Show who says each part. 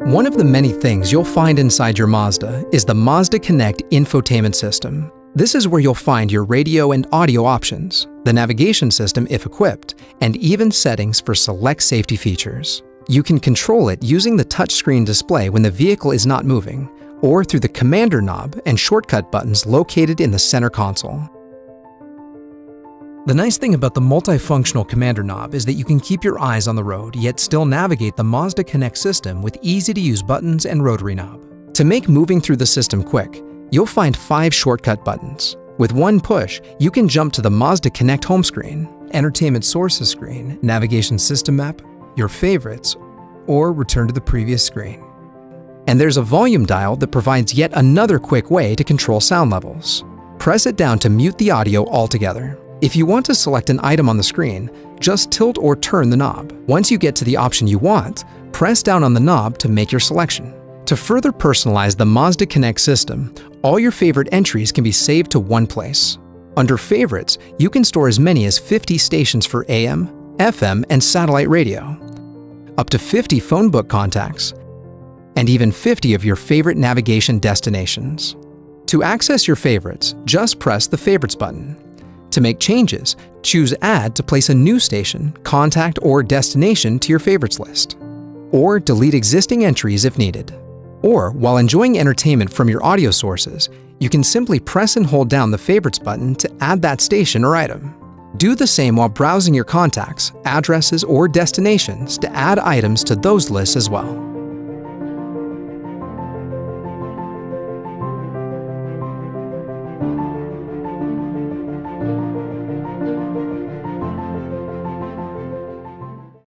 Speaker 1: One of the many things you'll find inside your Mazda is the Mazda Connect infotainment system. This is where you'll find your radio and audio options, the navigation system if equipped, and even settings for select safety features. You can control it using the touchscreen display when the vehicle is not moving, or through the commander knob and shortcut buttons located in the center console. The nice thing about the multifunctional commander knob is that you can keep your eyes on the road, yet still navigate the Mazda Connect system with easy-to-use buttons and rotary knob. To make moving through the system quick, you'll find 5 shortcut buttons. With one push, you can jump to the Mazda Connect home screen, entertainment sources screen, navigation system map, your favorites, or return to the previous screen. And there's a volume dial that provides yet another quick way to control sound levels. Press it down to mute the audio altogether. If you want to select an item on the screen, just tilt or turn the knob. Once you get to the option you want, press down on the knob to make your selection. To further personalize the Mazda Connect system, all your favorite entries can be saved to one place. Under Favorites, you can store as many as 50 stations for AM, FM, and satellite radio, up to 50 phone book contacts, and even 50 of your favorite navigation destinations. To access your favorites, just press the Favorites button. To make changes, choose Add to place a new station, contact, or destination to your favorites list. Or delete existing entries if needed. Or, while enjoying entertainment from your audio sources, you can simply press and hold down the Favorites button to add that station or item. Do the same while browsing your contacts, addresses, or destinations to add items to those lists as well.